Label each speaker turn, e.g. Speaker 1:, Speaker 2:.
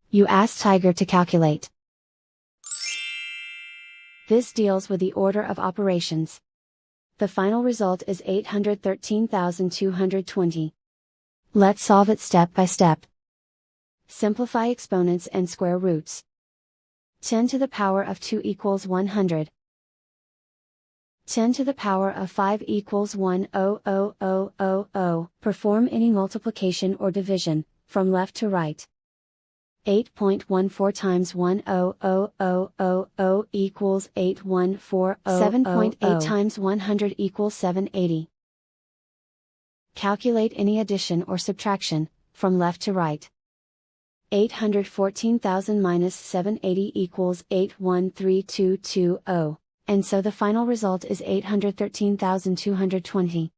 Speaker 1: You ask Tiger to calculate. This deals with the order of operations. The final result is 813,220. Let's solve it step by step. Simplify exponents and square roots. 10 to the power of 2 equals 100. 10 to the power of 5 equals 10000. Perform any multiplication or division, from left to right. 8.14 times 10000 equals 8140. 7.8 times 100 equals 780. Calculate any addition or subtraction, from left to right. 814,000 minus 780 equals 813220, and so the final result is 813,220.